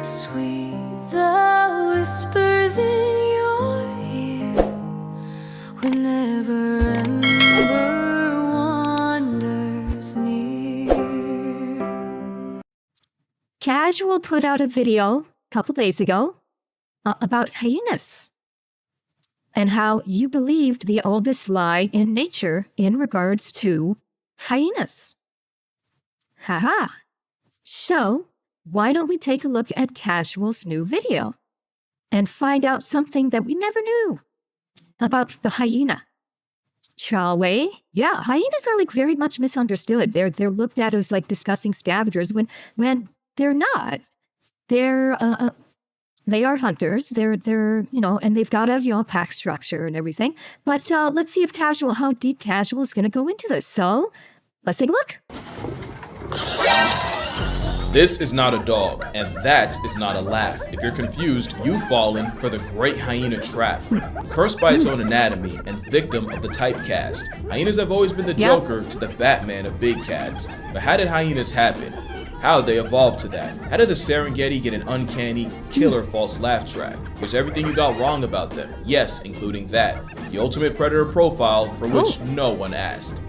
Sweet the whispers in your ear whenever ember wanders near. Casual put out a video a couple days ago about hyenas and how you believed the oldest lie in nature in regards to hyenas. Haha. So, why don't we take a look at Casual's new video and find out something that we never knew about the hyena? Shall we? Yeah, hyenas are like very much misunderstood. They're looked at as like disgusting scavengers when they're not. They are hunters. They're and they've got a pack structure and everything. But let's see if how deep Casual is going to go into this. So let's take a look. This is not a dog, and that is not a laugh. If you're confused, you've fallen for the great hyena trap. Cursed by its own anatomy and victim of the typecast, hyenas have always been the Joker to the Batman of big cats. But how did hyenas happen? How did they evolve to that? How did the Serengeti get an uncanny, killer false laugh track? Here's everything you got wrong about them. Yes, including that. The ultimate predator profile for which no one asked.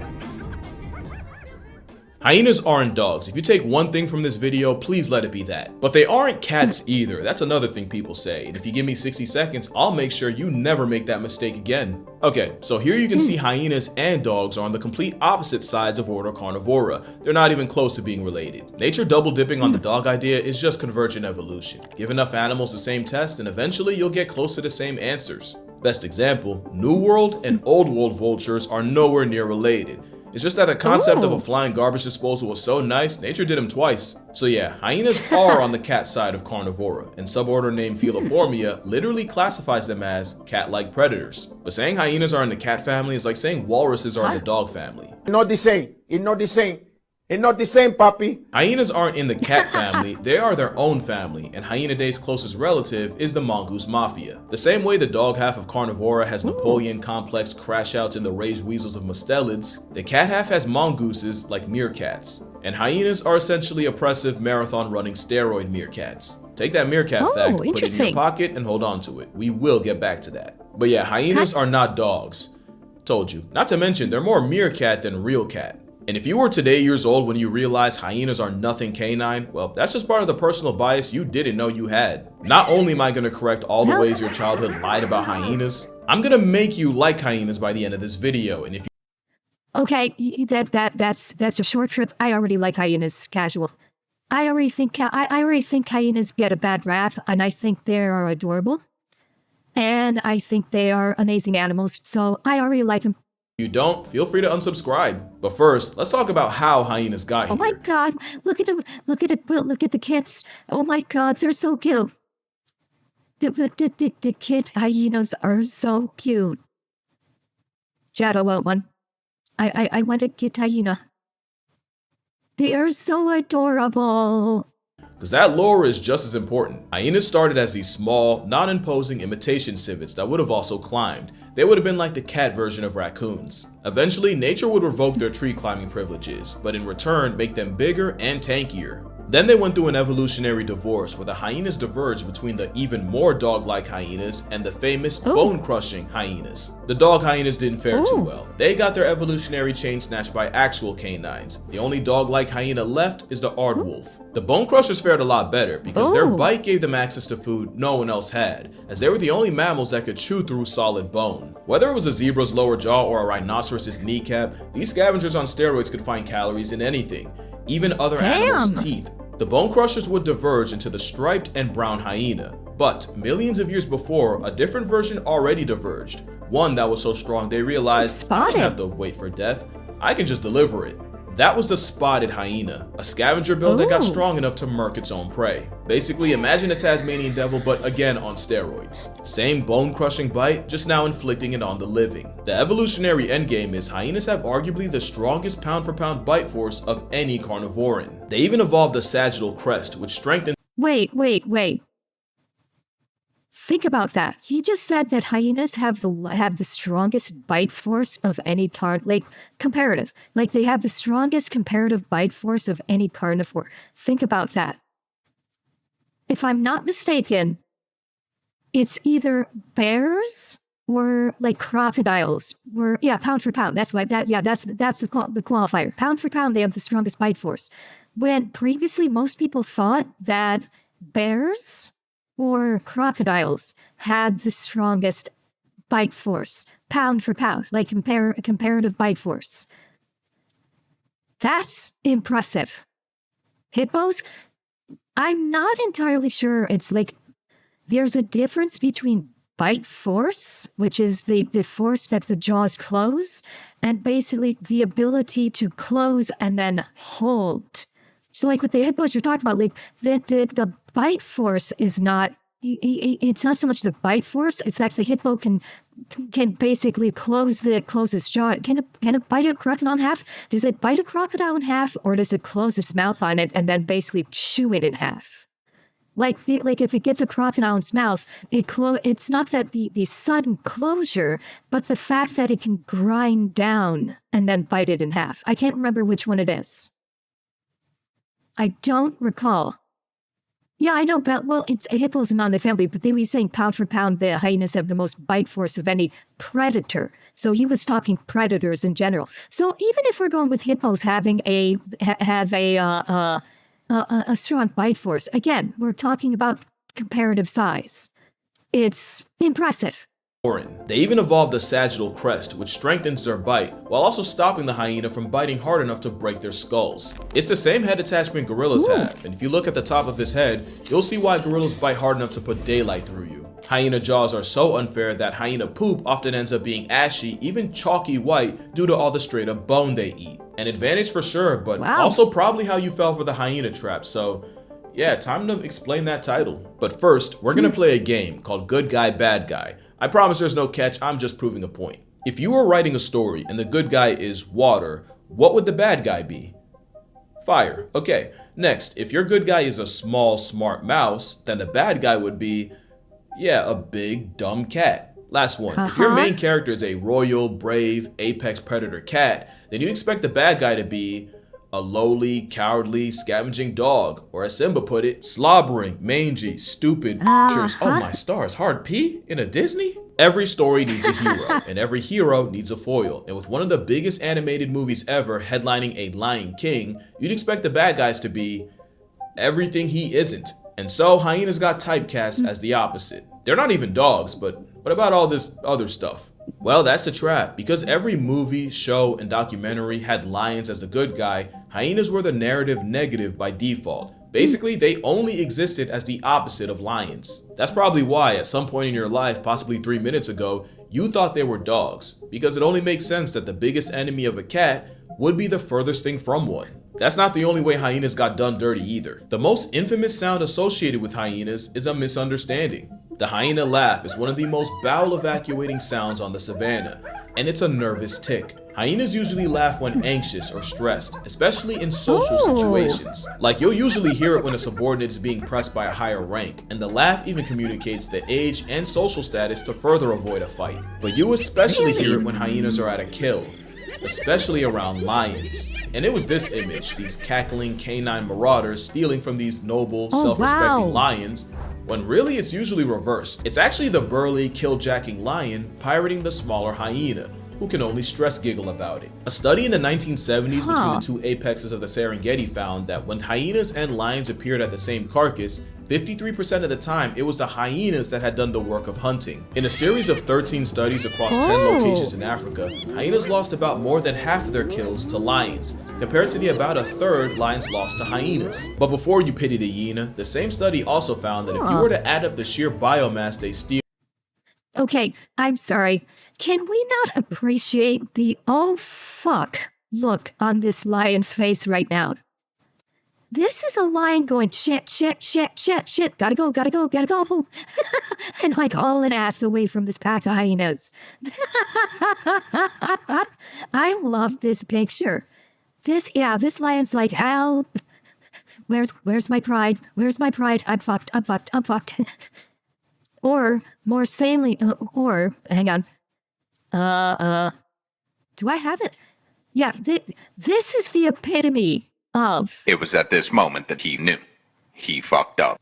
Hyenas aren't dogs. If you take one thing from this video, please let it be that. But they aren't cats either. That's another thing people say. And if you give me 60 seconds, I'll make sure you never make that mistake again. Okay, so here you can see hyenas and dogs are on the complete opposite sides of order Carnivora. They're not even close to being related. Nature double dipping on the dog idea is just convergent evolution. Give enough animals the same test and eventually you'll get close to the same answers. Best example, New World and Old World vultures are nowhere near related. It's just that the concept of a flying garbage disposal was so nice, nature did them twice. So yeah, hyenas are on the cat side of Carnivora, and suborder named Feliformia literally classifies them as cat-like predators. But saying hyenas are in the cat family is like saying walruses are in the dog family. Not the same. It's not the same. It's not the same, puppy. Hyenas aren't in the cat family, they are their own family, and Hyenaday's closest relative is the mongoose mafia. The same way the dog half of Carnivora has Napoleon complex crash outs in the raged weasels of mustelids, the cat half has mongooses like meerkats. And hyenas are essentially oppressive marathon running steroid meerkats. Take that meerkat fact, put it in your pocket, and hold on to it. We will get back to that. But yeah, hyenas are not dogs. Told you. Not to mention, they're more meerkat than real cat. And if you were today years old when you realized hyenas are nothing canine, well, that's just part of the personal bias you didn't know you had. Not only am I going to correct all the ways your childhood lied about hyenas, I'm going to make you like hyenas by the end of this video. And if you Okay, that's a short trip. I already like hyenas, Casual. I already think hyenas get a bad rap, and I think they are adorable. And I think they are amazing animals, so I already like them. If you don't, feel free to unsubscribe. But first, let's talk about how hyenas got here. Oh my god, look at them, look at the kids. Oh my god, they're so cute. The kid hyenas are so cute. Shadow want one. I want a kid hyena. They are so adorable. Because that lore is just as important. Hyenas started as these small, non-imposing imitation civets that would have also climbed. They would have been like the cat version of raccoons. Eventually, nature would revoke their tree climbing privileges, but in return make them bigger and tankier. Then they went through an evolutionary divorce where the hyenas diverged between the even more dog-like hyenas and the famous bone-crushing hyenas. The dog hyenas didn't fare too well. They got their evolutionary chain snatched by actual canines. The only dog-like hyena left is the aardwolf. The bone crushers fared a lot better because their bite gave them access to food no one else had, as they were the only mammals that could chew through solid bone. Whether it was a zebra's lower jaw or a rhinoceros's kneecap, these scavengers on steroids could find calories in anything, even other animals' teeth. The bone crushers would diverge into the striped and brown hyena, but millions of years before, a different version already diverged. One that was so strong they realized, I don't have to wait for death, I can just deliver it. That was the spotted hyena, a scavenger build that got strong enough to murk its own prey. Basically, imagine a Tasmanian devil, but again on steroids. Same bone-crushing bite, just now inflicting it on the living. The evolutionary endgame is hyenas have arguably the strongest pound-for-pound bite force of any carnivoran. They even evolved a sagittal crest, which strengthened— Wait. Think about that. He just said that hyenas have the strongest bite force of any comparative. Like they have the strongest comparative bite force of any carnivore. Think about that. if I'm not mistaken, it's either bears or like crocodiles. Were pound for pound. That's why that's the qualifier. Pound for pound, they have the strongest bite force. When previously most people thought that bears or crocodiles had the strongest bite force, pound for pound, like comparative bite force. That's impressive. Hippos, I'm not entirely sure. It's like there's a difference between bite force, which is the force that the jaws close, and basically the ability to close and then hold. So like with the hippos you're talking about, like the bite force is not, it's not so much the bite force, it's that the hippo can basically close its jaw. Can it bite a crocodile in half? Does it bite a crocodile in half, or does it close its mouth on it and then basically chew it in half? Like if it gets a crocodile in its mouth, it's not that the sudden closure, but the fact that it can grind down and then bite it in half. I can't remember which one it is. I don't recall. Yeah, I know, but well, it's hippos not in the family, but they were saying pound for pound, the hyenas have the most bite force of any predator. So he was talking predators in general. So even if we're going with hippos having a strong bite force, again, we're talking about comparative size. It's impressive. AREN. They even evolved a sagittal crest, which strengthens their bite, while also stopping the hyena from biting hard enough to break their skulls. It's the same head attachment gorillas have, and if you look at the top of his head, you'll see why gorillas bite hard enough to put daylight through you. Hyena jaws are so unfair that hyena poop often ends up being ashy, even chalky white, due to all the straight up bone they eat. An advantage for sure, but also probably how you fell for the hyena trap, so yeah, time to explain that title. But first, we're gonna play a game called Good Guy, Bad Guy. I promise there's no catch, I'm just proving a point. If you were writing a story and the good guy is water, what would the bad guy be? Fire. Okay, next, if your good guy is a small, smart mouse, then the bad guy would be, yeah, a big, dumb cat. Last one, if your main character is a royal, brave, apex predator cat, then you'd expect the bad guy to be a lowly, cowardly, scavenging dog, or as Simba put it, slobbering, mangy, stupid creatures. Oh my stars, hard P in a Disney? Every story needs a hero, and every hero needs a foil. And with one of the biggest animated movies ever headlining a Lion King, you'd expect the bad guys to be everything he isn't. And so hyenas got typecast as the opposite. They're not even dogs, but what about all this other stuff? Well, that's the trap. Because every movie, show, and documentary had lions as the good guy, hyenas were the narrative negative by default. Basically, they only existed as the opposite of lions. That's probably why, at some point in your life, possibly 3 minutes ago, you thought they were dogs. Because it only makes sense that the biggest enemy of a cat would be the furthest thing from one. That's not the only way hyenas got done dirty either. The most infamous sound associated with hyenas is a misunderstanding. The hyena laugh is one of the most bowel evacuating sounds on the savannah, and it's a nervous tick. Hyenas usually laugh when anxious or stressed, especially in social situations. Like, you'll usually hear it when a subordinate is being pressed by a higher rank, and the laugh even communicates the age and social status to further avoid a fight. But you especially hear it when hyenas are at a kill, especially around lions. And it was this image, these cackling canine marauders stealing from these noble, self-respecting lions, when really it's usually reversed. It's actually the burly, kill-jacking lion pirating the smaller hyena, who can only stress giggle about it. A study in the 1970s between the two apexes of the Serengeti found that when hyenas and lions appeared at the same carcass, 53% of the time, it was the hyenas that had done the work of hunting. In a series of 13 studies across 10 locations in Africa, hyenas lost about more than half of their kills to lions, compared to the about a third lions lost to hyenas. But before you pity the hyena, the same study also found that if you were to add up the sheer biomass they steal. Okay, I'm sorry. Can we not appreciate the oh fuck look on this lion's face right now? This is a lion going shit, shit, shit, shit, shit, gotta go, gotta go, gotta go. And like hauling ass away from this pack of hyenas. I love this picture. This lion's like, help. Where's my pride? Where's my pride? I'm fucked, I'm fucked, I'm fucked. Or, more sanely, hang on. Do I have it? Yeah, this is the epitome of... It was at this moment that he knew. He fucked up.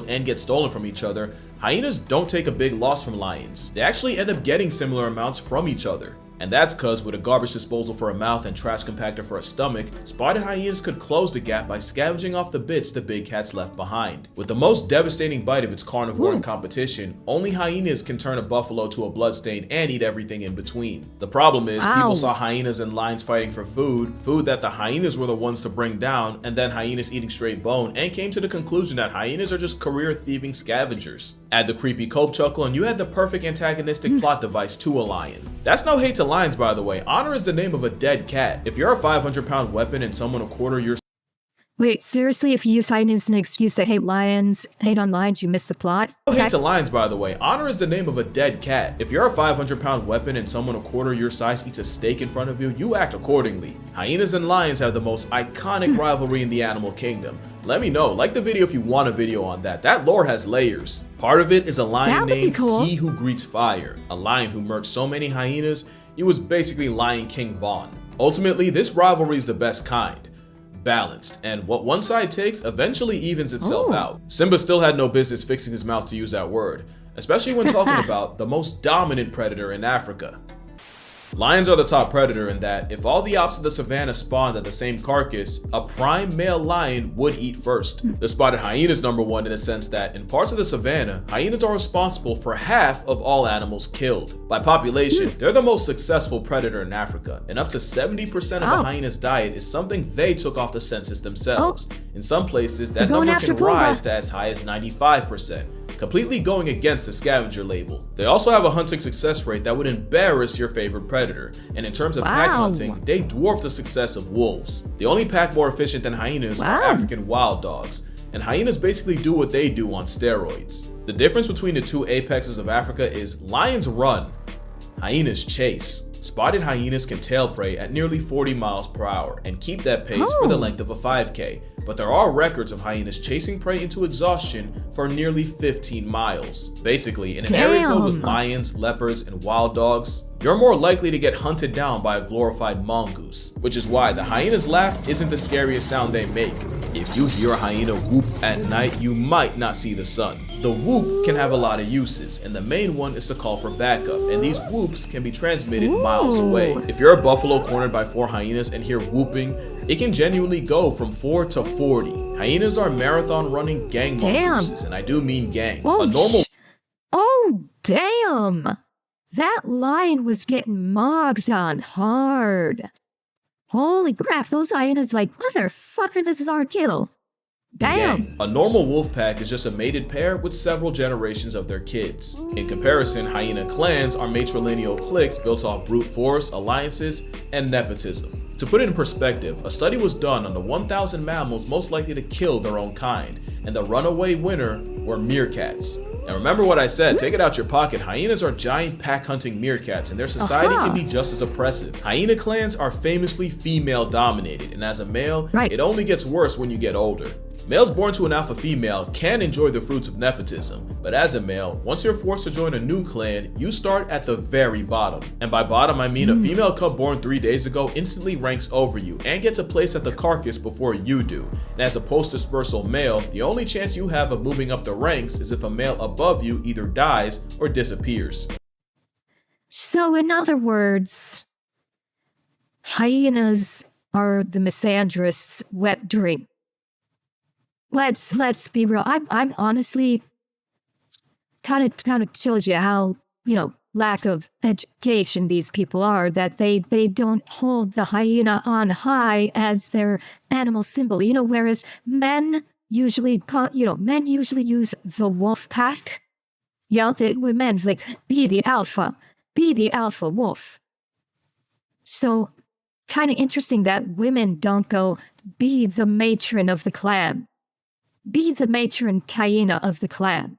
and get stolen from each other, hyenas don't take a big loss from lions. They actually end up getting similar amounts from each other. And that's cause with a garbage disposal for a mouth and trash compactor for a stomach, spotted hyenas could close the gap by scavenging off the bits the big cats left behind. With the most devastating bite of its carnivore in competition, only hyenas can turn a buffalo to a bloodstain and eat everything in between. The problem is, people saw hyenas and lions fighting for food that the hyenas were the ones to bring down, and then hyenas eating straight bone, and came to the conclusion that hyenas are just career thieving scavengers. Add the creepy cope chuckle and you had the perfect antagonistic plot device to a lion. That's no hate to lions, by the way. Honor is the name of a dead cat. If you're a 500-pound weapon and someone a quarter your Wait, seriously, if you use hyenas as an excuse to hate lions, hate on lions, you miss the plot? No hate to lions, by the way. Honor is the name of a dead cat. If you're a 500-pound weapon and someone a quarter your size eats a steak in front of you, you act accordingly. Hyenas and lions have the most iconic rivalry in the animal kingdom. Let me know. Like the video if you want a video on that. That lore has layers. Part of it is a lion named He Who Greets Fire. A lion who murked so many hyenas, he was basically Lion King Vaughn. Ultimately, this rivalry is the best kind. Balanced, and what one side takes eventually evens itself out. Simba still had no business fixing his mouth to use that word, especially when talking about the most dominant predator in Africa. Lions are the top predator in that if all the ops of the savannah spawned at the same carcass, a prime male lion would eat first. The spotted hyena is number one in the sense that in parts of the savannah, hyenas are responsible for half of all animals killed. By population, they're the most successful predator in Africa, and up to 70% of the hyena's diet is something they took off the census themselves. In some places, that number can rise to as high as 95%. Completely going against the scavenger label. They also have a hunting success rate that would embarrass your favorite predator, and in terms of pack hunting, they dwarf the success of wolves. The only pack more efficient than hyenas are African wild dogs, and hyenas basically do what they do on steroids. The difference between the two apexes of Africa is lions run, hyenas chase. Spotted hyenas can tail prey at nearly 40 miles per hour and keep that pace for the length of a 5K, but there are records of hyenas chasing prey into exhaustion for nearly 15 miles. Basically, in an area filled with lions, leopards, and wild dogs, you're more likely to get hunted down by a glorified mongoose, which is why the hyena's laugh isn't the scariest sound they make. If you hear a hyena whoop at night, you might not see the sun. The whoop can have a lot of uses, and the main one is to call for backup, and these whoops can be transmitted miles away. If you're a buffalo cornered by 4 hyenas and hear whooping, it can genuinely go from 4 to 40. Hyenas are marathon running gang mongooses, and I do mean gang. Damn! That lion was getting mobbed on hard. Holy crap, those hyenas like, motherfucker, this is our kill. Damn! A normal wolf pack is just a mated pair with several generations of their kids. In comparison, hyena clans are matrilineal cliques built off brute force, alliances, and nepotism. To put it in perspective, a study was done on the 1,000 mammals most likely to kill their own kind, and the runaway winner were meerkats. And remember what I said, take it out your pocket, hyenas are giant pack hunting meerkats and their society can be just as oppressive. Hyena clans are famously female dominated, and as a male, it only gets worse when you get older. Males born to an alpha female can enjoy the fruits of nepotism, but as a male, once you're forced to join a new clan, you start at the very bottom. And by bottom, I mean a female cub born 3 days ago instantly ranks over you and gets a place at the carcass before you do. And as a post-dispersal male, the only chance you have of moving up the ranks is if a male above you either dies or disappears. So in other words, hyenas are the misandrist's wet dream. Let's be real. I'm honestly kind of shows you how, lack of education these people are, that they don't hold the hyena on high as their animal symbol. Whereas men usually use the wolf pack. Men like be the alpha wolf. So kind of interesting that women don't go be the matron of the clan. Be the matron hyena of the clan.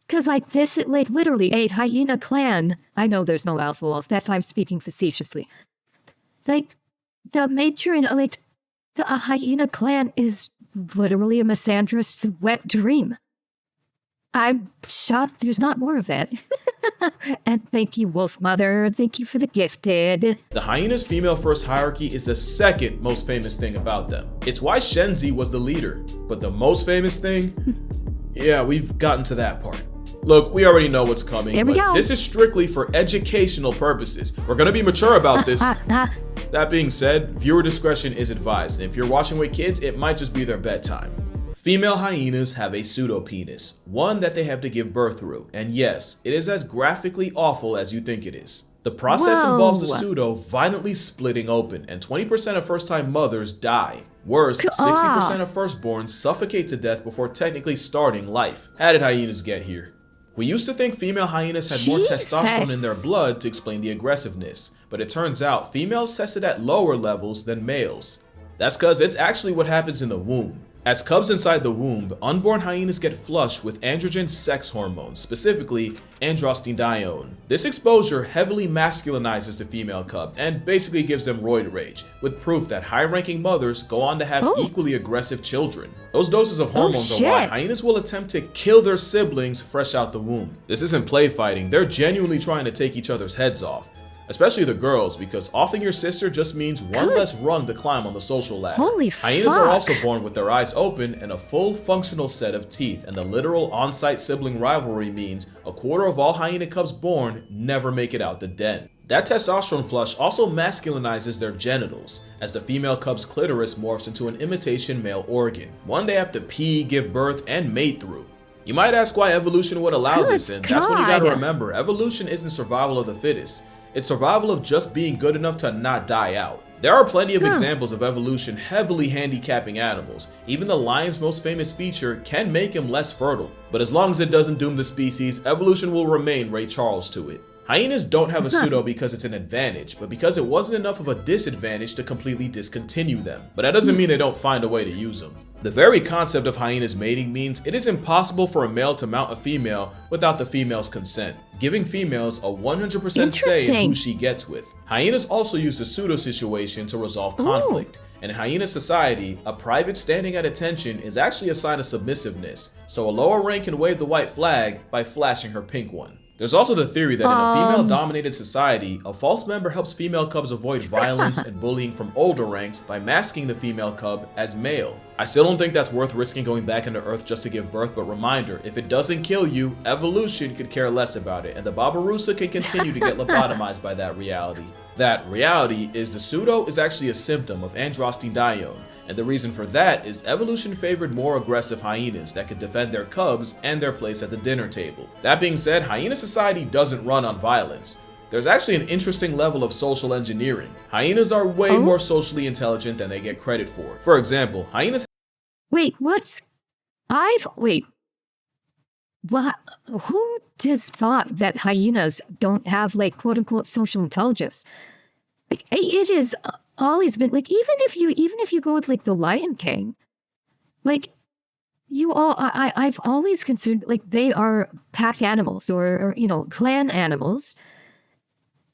Cause literally a hyena clan, I know there's no alpha wolf, that's why I'm speaking facetiously. The matron, the hyena clan is literally a misandrist's wet dream. I'm shocked there's not more of it. And thank you, Wolf Mother. Thank you for the gifted. The hyena's female-first hierarchy is the second most famous thing about them. It's why Shenzi was the leader. But the most famous thing? Yeah, we've gotten to that part. Look, we already know what's coming, Here we but go. this is strictly for educational purposes. We're gonna be mature about this. That being said, viewer discretion is advised, and if you're watching with kids, it might just be their bedtime. Female hyenas have a pseudopenis, one that they have to give birth through, and yes, it is as graphically awful as you think it is. The process involves the Whoa. pseudo violently splitting open, and 20% of first-time mothers die. Worse, 60% of firstborns suffocate to death before technically starting life. How did hyenas get here? We used to think female hyenas had more testosterone in their Jesus. blood to explain the aggressiveness, but it turns out females tested at lower levels than males. That's because it's actually what happens in the womb. As cubs inside the womb, unborn hyenas get flushed with androgen sex hormones, specifically androstenedione. This exposure heavily masculinizes the female cub and basically gives them roid rage, with proof that high-ranking mothers go on to have equally aggressive children. Those doses of hormones are why shit. hyenas will attempt to kill their siblings fresh out the womb. This isn't play fighting, they're genuinely trying to take each other's heads off. Especially the girls, because offing your sister just means one less rung to climb on the social ladder. Holy Hyenas are fuck. also born with their eyes open and a full functional set of teeth, and the literal on-site sibling rivalry means a quarter of all hyena cubs born never make it out the den. That testosterone flush also masculinizes their genitals, as the female cub's clitoris morphs into an imitation male organ, one they have to pee, give birth, and mate through. You might ask why evolution would allow Good this, and that's what you gotta God. remember. Evolution isn't survival of the fittest. It's survival of just being good enough to not die out. There are plenty of examples of evolution heavily handicapping animals. Even the lion's most famous feature can make him less fertile. But as long as it doesn't doom the species, evolution will remain Ray Charles to it. Hyenas don't have a pseudo because it's an advantage, but because it wasn't enough of a disadvantage to completely discontinue them. But that doesn't mean they don't find a way to use them. The very concept of hyenas mating means it is impossible for a male to mount a female without the female's consent, giving females a 100% say in who she gets with. Hyenas also use the pseudo situation to resolve conflict. And in hyena society, a private standing at attention is actually a sign of submissiveness, so a lower rank can wave the white flag by flashing her pink one. There's also the theory that in a female-dominated society, a false member helps female cubs avoid violence and bullying from older ranks by masking the female cub as male. I still don't think that's worth risking going back into Earth just to give birth, but reminder, if it doesn't kill you, evolution could care less about it, and the Babarusa can continue to get lobotomized by that reality. That reality is the pseudo is actually a symptom of androstenedione, and the reason for that is evolution favored more aggressive hyenas that could defend their cubs and their place at the dinner table. That being said, hyena society doesn't run on violence. There's actually an interesting level of social engineering. Hyenas are way more socially intelligent than they get credit for. For example, hyenas Wait, what's... Wait. What? Who just thought that hyenas don't have, like, quote-unquote social intelligence? Like, it is always been, like, even if you go with, like, the Lion King, like, I've always considered, like, they are pack animals or you know, clan animals.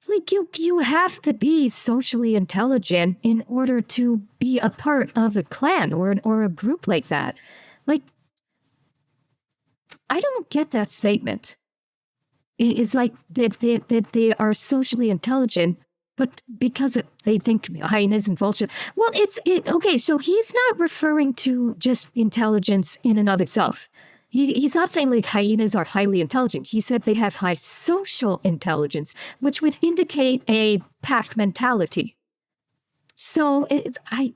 Like, you have to be socially intelligent in order to be a part of a clan or a group like that. Like, I don't get that statement. It is like that they are socially intelligent, but because they think hyenas and vultures. Well, okay, so he's not referring to just intelligence in and of itself. He's not saying like hyenas are highly intelligent. He said they have high social intelligence, which would indicate a pack mentality. So I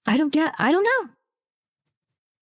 don't know.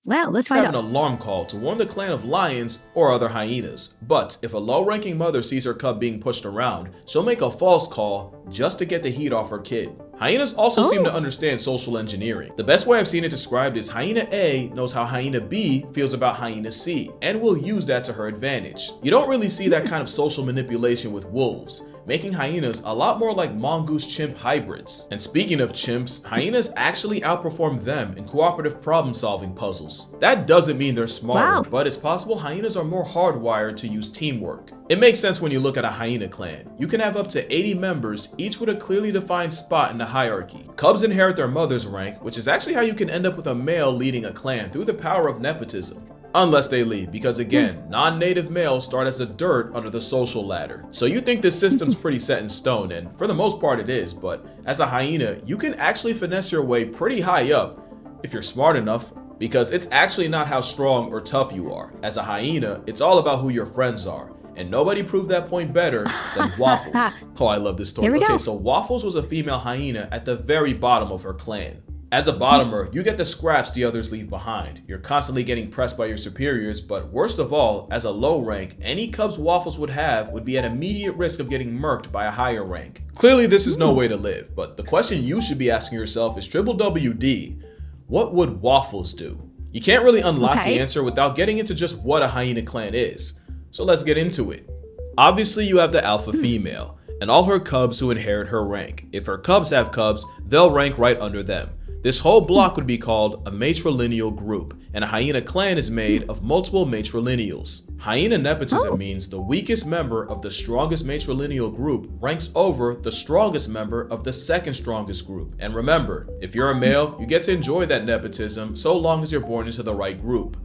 Well, let's find have out. an alarm call to warn the clan of lions or other hyenas. But if a low-ranking mother sees her cub being pushed around, she'll make a false call just to get the heat off her kid. Hyenas also seem to understand social engineering. The best way I've seen it described is hyena A knows how hyena B feels about hyena C, and will use that to her advantage. You don't really see that kind of social manipulation with wolves, making hyenas a lot more like mongoose-chimp hybrids. And speaking of chimps, hyenas actually outperform them in cooperative problem-solving puzzles. That doesn't mean they're smarter, but it's possible hyenas are more hardwired to use teamwork. It makes sense when you look at a hyena clan. You can have up to 80 members, each with a clearly defined spot in the hierarchy. Cubs inherit their mother's rank, which is actually how you can end up with a male leading a clan through the power of nepotism. unless they leave, because again, non-native males start as the dirt under the social ladder. So you think this system's pretty set in stone, and for the most part it is, but as a hyena, you can actually finesse your way pretty high up if you're smart enough, because it's actually not how strong or tough you are. As a hyena, it's all about who your friends are. And nobody proved that point better than Waffles. Oh, I love this story. Here we Okay, go. so Waffles was a female hyena at the very bottom of her clan. As a bottomer, you get the scraps the others leave behind. You're constantly getting pressed by your superiors, but worst of all, as a low rank, any cubs Waffles would have would be at immediate risk of getting murked by a higher rank. Clearly, this is no way to live, but the question you should be asking yourself is WWD, what would Waffles do? You can't really unlock the answer without getting into just what a hyena clan is. So let's get into it. Obviously, you have the alpha female, and all her cubs who inherit her rank. If her cubs have cubs, they'll rank right under them. This whole block would be called a matrilineal group, and a hyena clan is made of multiple matrilineals. Hyena nepotism means the weakest member of the strongest matrilineal group ranks over the strongest member of the second strongest group. And remember, if you're a male, you get to enjoy that nepotism so long as you're born into the right group,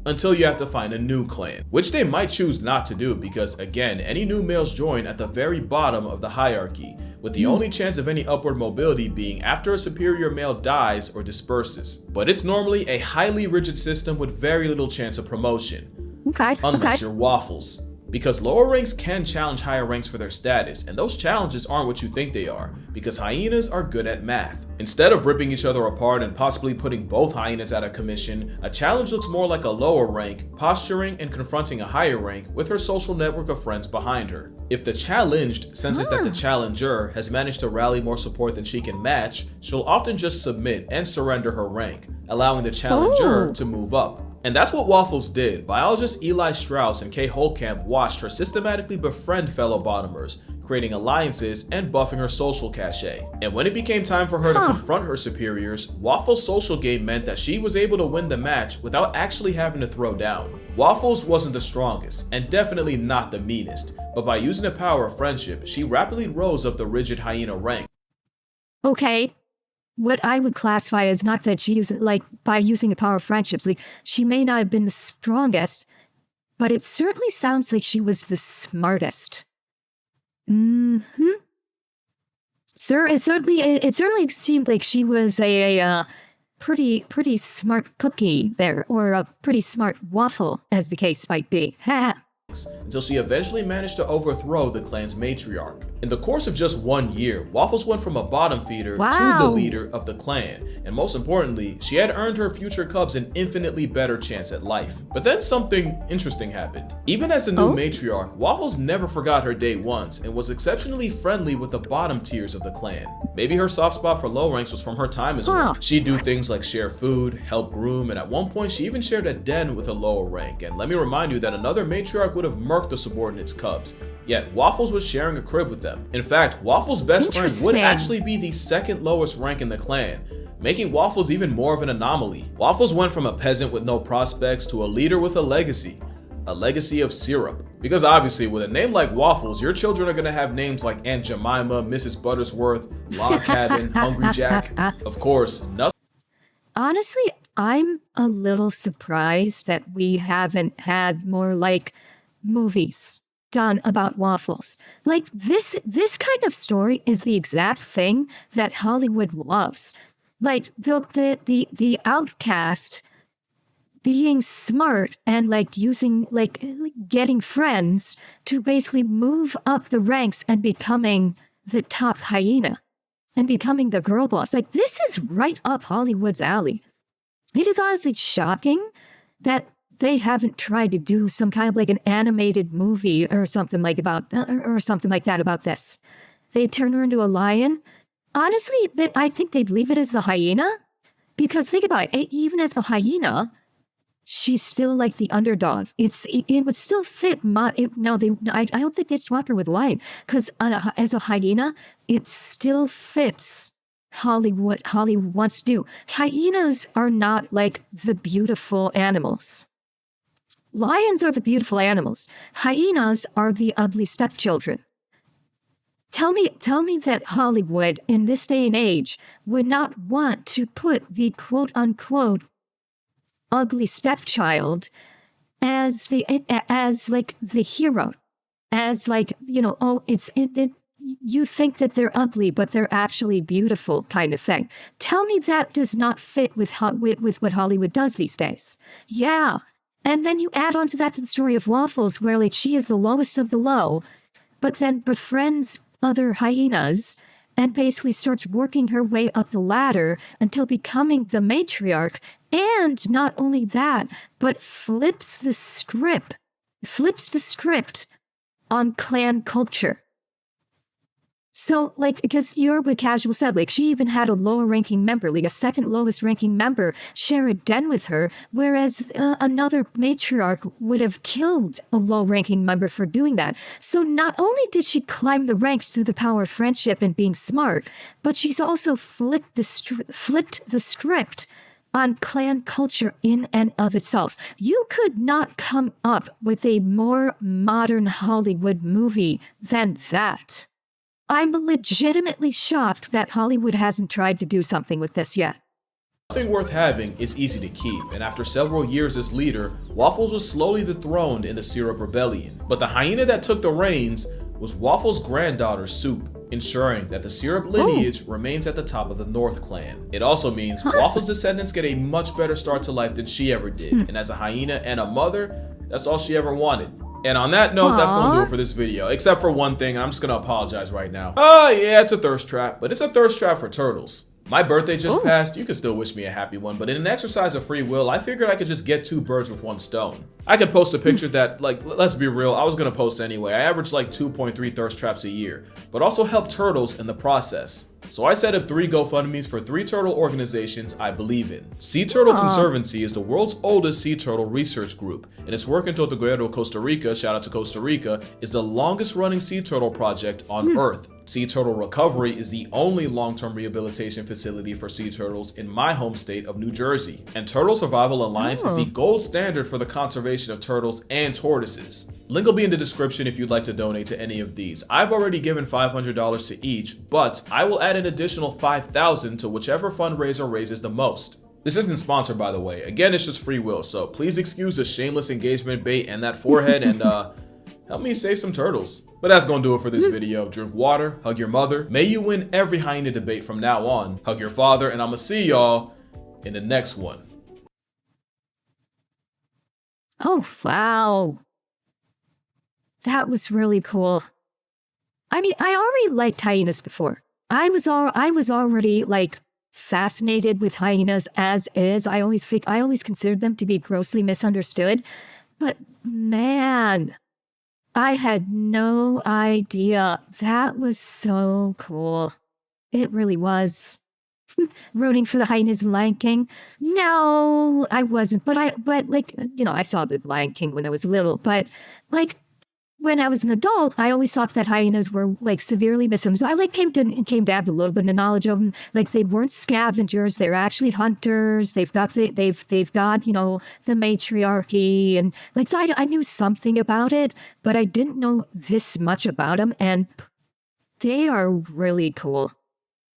until you have to find a new clan, which they might choose not to do because, again, any new males join at the very bottom of the hierarchy, with the only chance of any upward mobility being after a superior male dies or disperses. But it's normally a highly rigid system with very little chance of promotion, unless you're Waffles. Because lower ranks can challenge higher ranks for their status, and those challenges aren't what you think they are, because hyenas are good at math. Instead of ripping each other apart and possibly putting both hyenas out of commission, a challenge looks more like a lower rank posturing and confronting a higher rank with her social network of friends behind her. If the challenged senses that the challenger has managed to rally more support than she can match, she'll often just submit and surrender her rank, allowing the challenger to move up. And that's what Waffles did. Biologist Eli Strauss and Kay Holtkamp watched her systematically befriend fellow bottomers, creating alliances and buffing her social cachet. And when it became time for her to confront her superiors, Waffles' social game meant that she was able to win the match without actually having to throw down. Waffles wasn't the strongest, and definitely not the meanest, but by using the power of friendship, she rapidly rose up the rigid hyena rank. Okay. What I would classify as not that she used, like, by using the power of friendships, like, she may not have been the strongest, but it certainly sounds like she was the smartest. Sir, it certainly seemed like she was a pretty smart cookie there, or a pretty smart waffle, as the case might be. Ha! Until she eventually managed to overthrow the clan's matriarch. In the course of just 1 year, Waffles went from a bottom feeder to the leader of the clan, and most importantly, she had earned her future cubs an infinitely better chance at life. But then something interesting happened. Even as the new matriarch, Waffles never forgot her day ones and was exceptionally friendly with the bottom tiers of the clan. Maybe her soft spot for low ranks was from her time as well. She'd do things like share food, help groom, and at one point she even shared a den with a lower rank. And let me remind you that another matriarch would have murked the subordinates' cubs, yet Waffles was sharing a crib with them. In fact, Waffles' best friend would actually be the second lowest rank in the clan, making Waffles even more of an anomaly. Waffles went from a peasant with no prospects to a leader with a legacy of syrup. Because obviously, with a name like Waffles, your children are gonna have names like Aunt Jemima, Mrs. Buttersworth, Log Cabin, Hungry Jack. Of course, nothing. Honestly, I'm a little surprised that we haven't had more, like, movies done about Waffles. Like, this kind of story is the exact thing that Hollywood loves. Like, the outcast being smart and, like, using, like getting friends to basically move up the ranks and becoming the top hyena and becoming the girl boss. Like, this is right up Hollywood's alley. It is honestly shocking that they haven't tried to do some kind of, like, an animated movie or something like that about this. They turn her into a lion. Honestly, I think they'd leave it as the hyena, because think about it, even as a hyena, she's still like the underdog. It would still fit. I don't think they'd swap her with lion, because as a hyena, it still fits Hollywood wants to do. Hyenas are not like the beautiful animals. Lions are the beautiful animals. Hyenas are the ugly stepchildren. Tell me that Hollywood in this day and age would not want to put the quote-unquote ugly stepchild as like the hero, as like, you know, oh, you think that they're ugly, but they're actually beautiful kind of thing. Tell me that does not fit with what Hollywood does these days. Yeah. And then you add on to that the story of Waffles, where like she is the lowest of the low, but then befriends other hyenas and basically starts working her way up the ladder until becoming the matriarch. And not only that, but flips the script on clan culture. So, like, because you're what Casual said, like, she even had a lower ranking member, like a second lowest ranking member, share a den with her, whereas another matriarch would have killed a low ranking member for doing that. So not only did she climb the ranks through the power of friendship and being smart, but she's also flipped the script on clan culture in and of itself. You could not come up with a more modern Hollywood movie than that. I'm legitimately shocked that Hollywood hasn't tried to do something with this yet. Nothing worth having is easy to keep, and after several years as leader, Waffles was slowly dethroned in the Syrup Rebellion. But the hyena that took the reins was Waffles' granddaughter, Soup, ensuring that the Syrup lineage remains at the top of the North clan. It also means Waffles' descendants get a much better start to life than she ever did, and as a hyena and a mother, that's all she ever wanted. And on that note, that's gonna do it for this video, except for one thing, and I'm just gonna apologize right now. Yeah, it's a thirst trap, but it's a thirst trap for turtles. My birthday just passed. You can still wish me a happy one, but in an exercise of free will, I figured I could just get 2 birds with 1 stone. I could post a picture that, like, let's be real, I was gonna post anyway. I average like 2.3 thirst traps a year, but also help turtles in the process. So I set up 3 GoFundMes for 3 turtle organizations I believe in. Sea Turtle Conservancy is the world's oldest sea turtle research group, and its work in Tortuguero, Costa Rica, shout out to Costa Rica, is the longest running sea turtle project on Earth. Sea Turtle Recovery is the only long-term rehabilitation facility for sea turtles in my home state of New Jersey. And Turtle Survival Alliance is the gold standard for the conservation of turtles and tortoises. Link will be in the description if you'd like to donate to any of these. I've already given $500 to each, but I will add an additional $5,000 to whichever fundraiser raises the most. This isn't sponsored, by the way. Again, it's just free will, so please excuse the shameless engagement bait and that forehead and help me save some turtles. But that's gonna do it for this video. Drink water, hug your mother. May you win every hyena debate from now on. Hug your father, and I'ma see y'all in the next one. Oh, wow. That was really cool. I mean, I already liked hyenas before. I was already like fascinated with hyenas as is. I always considered them to be grossly misunderstood. But man, I had no idea. That was so cool. It really was. Rooting for the hyenas in Lion King? No, I wasn't. But like, you know, I saw the Lion King when I was little. But like, when I was an adult, I always thought that hyenas were like severely misunderstood. I like came to have a little bit of knowledge of them. Like they weren't scavengers; they're actually hunters. They've got you know, the matriarchy, and like so I knew something about it, but I didn't know this much about them. And they are really cool.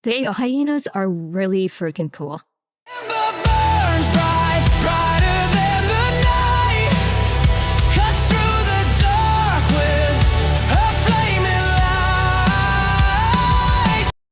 Hyenas are really freaking cool.